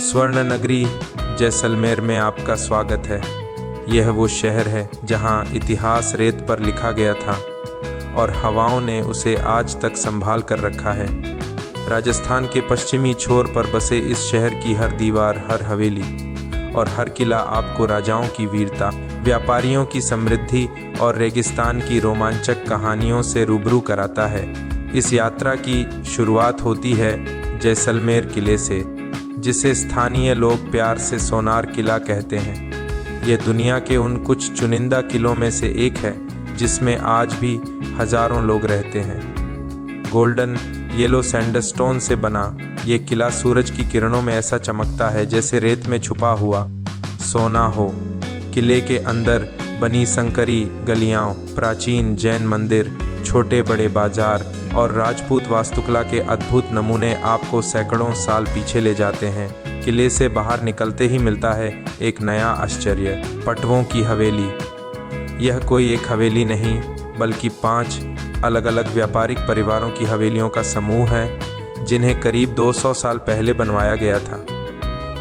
स्वर्ण नगरी जैसलमेर में आपका स्वागत है। यह वो शहर है जहां इतिहास रेत पर लिखा गया था और हवाओं ने उसे आज तक संभाल कर रखा है। राजस्थान के पश्चिमी छोर पर बसे इस शहर की हर दीवार, हर हवेली और हर किला आपको राजाओं की वीरता, व्यापारियों की समृद्धि और रेगिस्तान की रोमांचक कहानियों से रूबरू कराता है। इस यात्रा की शुरुआत होती है जैसलमेर किले से, जिसे स्थानीय लोग प्यार से सोनार किला कहते हैं। यह दुनिया के उन कुछ चुनिंदा किलों में से एक है जिसमें आज भी हजारों लोग रहते हैं। गोल्डन येलो सैंडस्टोन से बना ये किला सूरज की किरणों में ऐसा चमकता है जैसे रेत में छुपा हुआ सोना हो। किले के अंदर बनी संकरी गलियां, प्राचीन जैन मंदिर, छोटे बड़े बाजार और राजपूत वास्तुकला के अद्भुत नमूने आपको सैकड़ों साल पीछे ले जाते हैं। किले से बाहर निकलते ही मिलता है एक नया आश्चर्य, पटवों की हवेली। यह कोई एक हवेली नहीं बल्कि 5 अलग अलग व्यापारिक परिवारों की हवेलियों का समूह है जिन्हें करीब 200 साल पहले बनवाया गया था।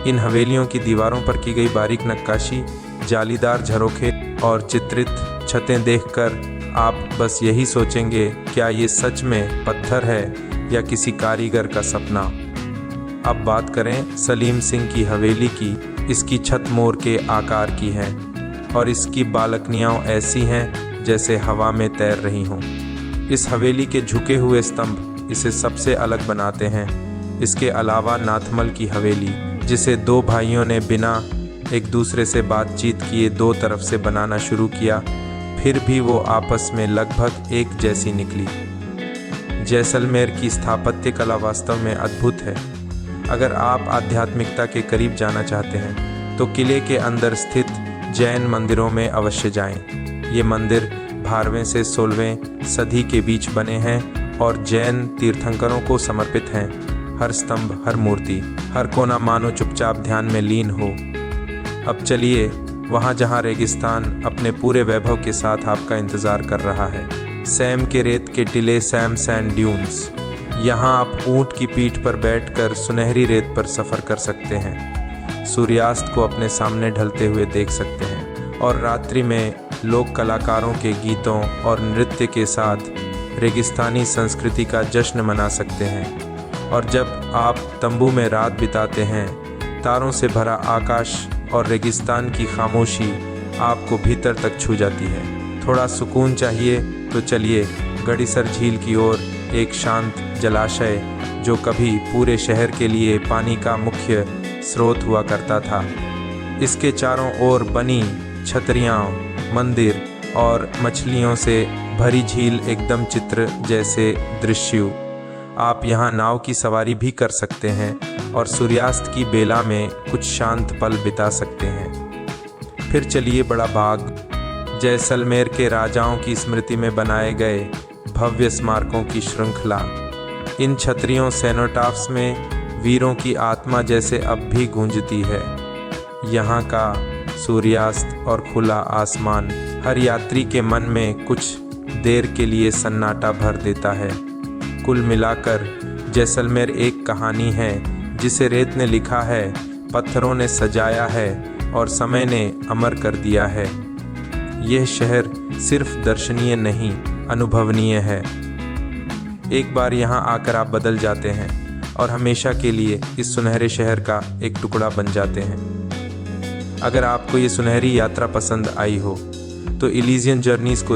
इन हवेलियों की दीवारों पर की गई बारीक नक्काशी, जालीदार झरोखे और चित्रित छतें देखकर आप बस यही सोचेंगे, क्या ये सच में पत्थर है या किसी कारीगर का सपना। अब बात करें सलीम सिंह की हवेली की। इसकी छत मोर के आकार की है और इसकी बालकनियाँ ऐसी हैं जैसे हवा में तैर रही हों। इस हवेली के झुके हुए स्तंभ इसे सबसे अलग बनाते हैं। इसके अलावा नाथमल की हवेली, जिसे 2 भाइयों ने बिना एक दूसरे से बातचीत किए 2 तरफ से बनाना शुरू किया, फिर भी वो आपस में लगभग एक जैसी निकली। जैसलमेर की स्थापत्य कला वास्तव में अद्भुत है। अगर आप आध्यात्मिकता के करीब जाना चाहते हैं तो किले के अंदर स्थित जैन मंदिरों में अवश्य जाएं। ये मंदिर 12वें से 16वें सदी के बीच बने हैं और जैन तीर्थंकरों को समर्पित हैं। हर स्तंभ, हर मूर्ति, हर कोना मानो चुपचाप ध्यान में लीन हो। अब चलिए वहाँ जहाँ रेगिस्तान अपने पूरे वैभव के साथ आपका इंतज़ार कर रहा है। सैम के रेत के टिले, सैम सैंड ड्यून्स। यहाँ आप ऊँट की पीठ पर बैठकर सुनहरी रेत पर सफ़र कर सकते हैं, सूर्यास्त को अपने सामने ढलते हुए देख सकते हैं और रात्रि में लोक कलाकारों के गीतों और नृत्य के साथ रेगिस्तानी संस्कृति का जश्न मना सकते हैं। और जब आप तंबू में रात बिताते हैं, तारों से भरा आकाश और रेगिस्तान की खामोशी आपको भीतर तक छू जाती है। थोड़ा सुकून चाहिए तो चलिए गड़ीसर झील की ओर, एक शांत जलाशय जो कभी पूरे शहर के लिए पानी का मुख्य स्रोत हुआ करता था। इसके चारों ओर बनी छतरियाँ, मंदिर और मछलियों से भरी झील एकदम चित्र जैसे दृश्य। आप यहाँ नाव की सवारी भी कर सकते हैं और सूर्यास्त की बेला में कुछ शांत पल बिता सकते हैं। फिर चलिए बड़ा बाग, जैसलमेर के राजाओं की स्मृति में बनाए गए भव्य स्मारकों की श्रृंखला। इन छतरियों, सेनोटाफ्स में वीरों की आत्मा जैसे अब भी गूंजती है। यहाँ का सूर्यास्त और खुला आसमान हर यात्री के मन में कुछ देर के लिए सन्नाटा भर देता है। कुल मिलाकर जैसलमेर एक कहानी है जिसे रेत ने लिखा है, पत्थरों ने सजाया है और समय ने अमर कर दिया है। यह शहर सिर्फ दर्शनीय नहीं, अनुभवनीय है। एक बार यहाँ आकर आप बदल जाते हैं और हमेशा के लिए इस सुनहरे शहर का एक टुकड़ा बन जाते हैं। अगर आपको ये सुनहरी यात्रा पसंद आई हो तो इलीजियन जर्नीज़ को